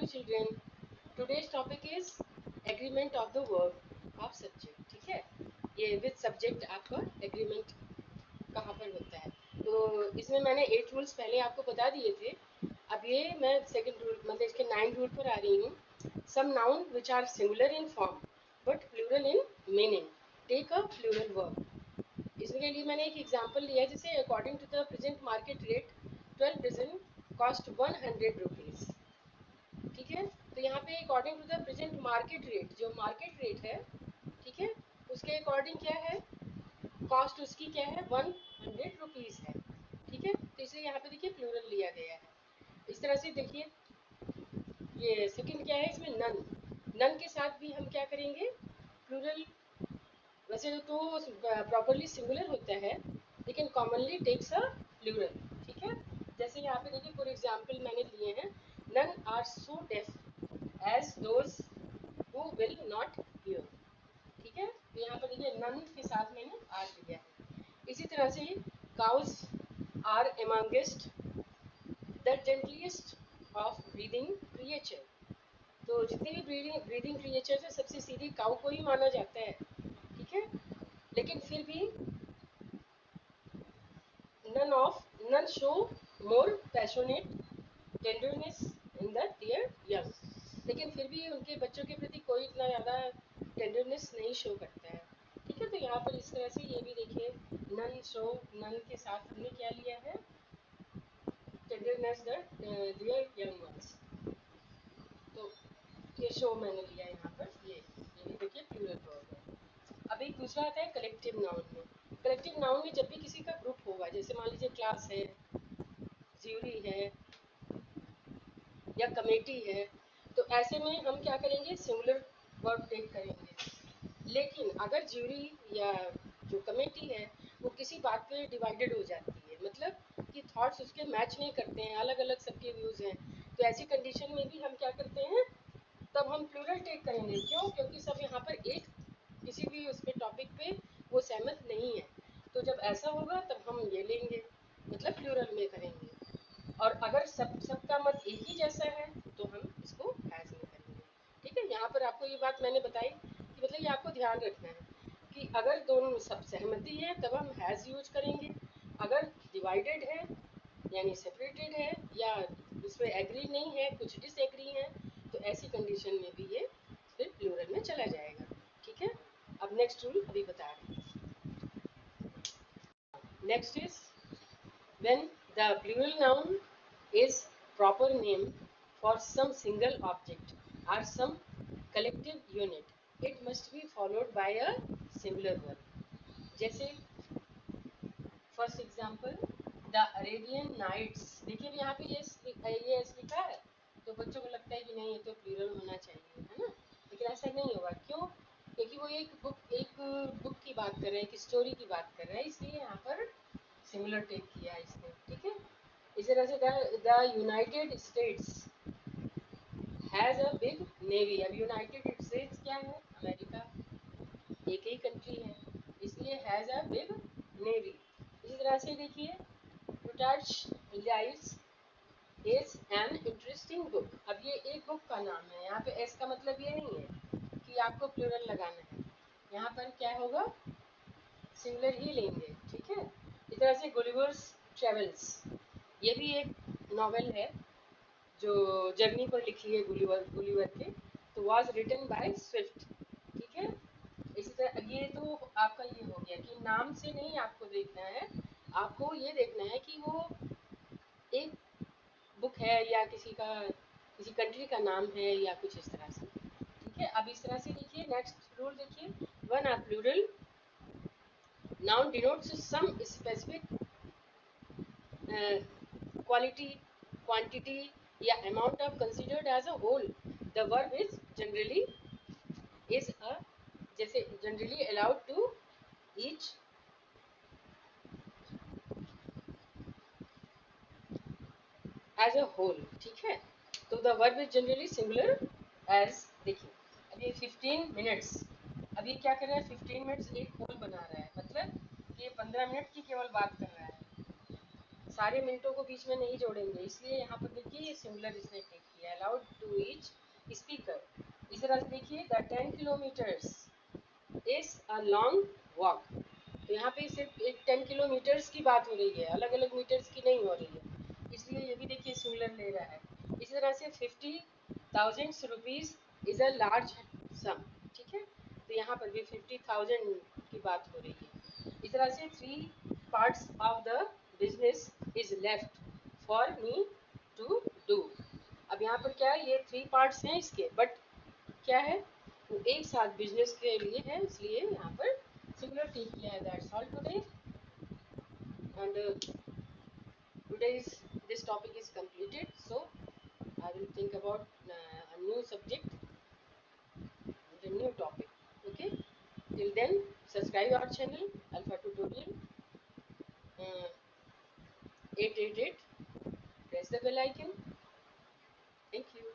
children. Today's topic is agreement of the verb of subject. ठीक है, ये with subject आपका एग्रीमेंट कहाँ पर होता है। तो इसमें मैंने 8 रूल्स पहले आपको बता दिए थे। अब ये मैं सेकंड रूल मतलब इसके 9 रूल पर आ रही हूँ। Some noun which are similar in form but plural in meaning take a plural verb. इसके लिए मैंने एक एग्जांपल लिया है, जैसे according to the present market rate 12 dozen cost 100 rupees. ठीक है, तो यहाँ पे according to the present market rate, जो मार्केट रेट है, ठीक है, उसके अकॉर्डिंग क्या है, कॉस्ट उसकी क्या है, 100 रुपीज है। ठीक है, तो इसलिए यहाँ पे देखिए प्लूरल लिया गया है। इस तरह से देखिए, ये सेकंड क्या है, इसमें नन, नन के साथ भी हम क्या करेंगे, प्लूरल। वैसे तो प्रॉपरली सिंगुलर होता है, लेकिन कॉमनली टेक्स अ प्लूरल। ठीक है, जैसे यहाँ पे देखिए फॉर एग्जांपल मैंने लिए हैं, none are so deaf as those who will not hear. ठीक है, तो यहाँ पर देखिए नन के साथ मैंने आर लिया है। इसी तरह से cows are amongst the gentlest of breathing creature. तो जितने भी ब्रीदिंग क्रिएचर है, सबसे सीधी काउ को ही माना जाता है। ठीक है, लेकिन फिर भी none show more passionate tenderness in the their young। लेकिन फिर भी उनके बच्चों के प्रति कोई इतना ज़्यादा टेंडरनेस नहीं शो करता है। ठीक है, तो यहाँ पर इस तरह से ये भी देखिए, नन शो, नन के साथ हमने क्या लिया है, tenderness the there young ones. तो ये शो मैंने लिया है यहाँ पर, ये भी देखिए प्लूरल वर्ब है। अब एक दूसरा आता है कलेक्टिव नाउन में। कलेक्टिव नाउन में जब भी किसी का ग्रुप होगा, जैसे मान लीजिए क्लास है, ज्यूरी है या कमेटी है, तो ऐसे में हम क्या करेंगे, सिंगुलर वर्ब टेक करेंगे। लेकिन अगर ज्यूरी या जो कमेटी है वो किसी बात पे डिवाइडेड हो जाती है, मतलब कि थॉट्स उसके मैच नहीं करते हैं, अलग अलग सबके व्यूज हैं, तो ऐसी कंडीशन में भी हम क्या करते हैं, तब हम प्लूरल टेक करेंगे। क्यों? क्योंकि सब यहाँ पर एक किसी भी उस पे टॉपिक पे वो सहमत नहीं है। तो जब ऐसा होगा तब हम ये लेंगे, मतलब प्लूरल में करेंगे। और अगर सबका मत एक ही जैसा है तो हम इसको हैज में करेंगे। ठीक है, यहाँ पर आपको ये बात मैंने बताई कि मतलब ये आपको ध्यान रखना है कि अगर दोनों सब सहमति है तब हम हैज यूज करेंगे। अगर डिवाइडेड है यानी सेपरेटेड है या इसमें एग्री नहीं है, कुछ डिसएग्री है, तो ऐसी कंडीशन में भी ये फिर प्लूरल में चला जाएगा। ठीक है, अब नेक्स्ट रूल अभी बता रहे हैं। Next is when the plural noun is proper name for some single object or some collective unit, it must be followed by a singular verb। जैसे first example, the Arabian Nights. देखिए यहाँ पे ये लिखा है, तो बच्चों को लगता है कि नहीं ये तो प्लूरल होना चाहिए, है ना, लेकिन ऐसा नहीं होगा। क्यों? क्योंकि वो एक बुक की बात कर रहे हैं, एक स्टोरी की बात कर रहे हैं, इसलिए यहाँ पर सिमिलर टेक किया है इसने। ठीक है, इस तरह से the United states has a big navy. अब यूनाइटेड स्टेट्स क्या है, अमेरिका, एक ही कंट्री है, इसलिए हैज अ बिग नेवी। इसी तरह से देखिए, Plutarch lives is an interesting book. अब ये एक बुक का नाम है, यहाँ पे एस का मतलब ये नहीं है कि आपको प्लूरल लगाना है, यहाँ पर क्या होगा, सिंगुलर ही लेंगे। ठीक है, इस तरह से गुलिवर्स ट्रेवल्स, ये भी एक नॉवेल है जो जर्नी पर लिखी है गुलिवर के, तो वाज रिटन बाय स्विफ्ट। ठीक है, इसी तरह ये तो आपका ये हो गया कि नाम से नहीं आपको देखना है, आपको ये देखना है कि वो एक बुक है या किसी कंट्री का नाम है या कुछ इस तरह से। ठीक है, अब इस तरह से देखिए नेक्स्ट रूल देखिए, when are plural noun denotes some specific quality, quantity या amount of considered as a whole, the verb is generally is a, जैसे generally allowed to each as a whole. ठीक है, तो the verb is generally singular as, देखिए अब ये 15 minutes, अब ये क्या कर रहा है, 15 मिनट्स एक होल बना रहा है, मतलब ये 15 मिनट की केवल बात कर रहा है, सारे मिनटों को बीच में नहीं जोड़ेंगे, इसलिए यहाँ पर देखिए ये सिंगुलर इसने टेक किया allowed to each speaker. इस तरह से देखिए, the 10 kilometers is a long walk. तो यहाँ पे सिर्फ एक 10 किलोमीटर्स की बात हो रही है, अलग अलग मीटर्स की नहीं हो रही है, इसलिए ये भी देखिए सिंगुलर ले रहा है. इसी तरह से 50,000 रुपीज इज अ लार्ज सम. ठीक है, तो यहाँ पर भी 50,000 की बात हो रही है. इस तरह से 3 parts of the business is left for me to do. अब यहाँ पर क्या है, ये 3 parts हैं इसके, बट क्या है, वो एक साथ बिजनेस के लिए है, इसलिए यहाँ पर सिंगुलर टेक किया है. That's all today, and today's this topic is completed. So I will think about a new subject with a new topic. Okay, till then subscribe our channel Alpha Tutorial, 888, press the bell icon. Thank you.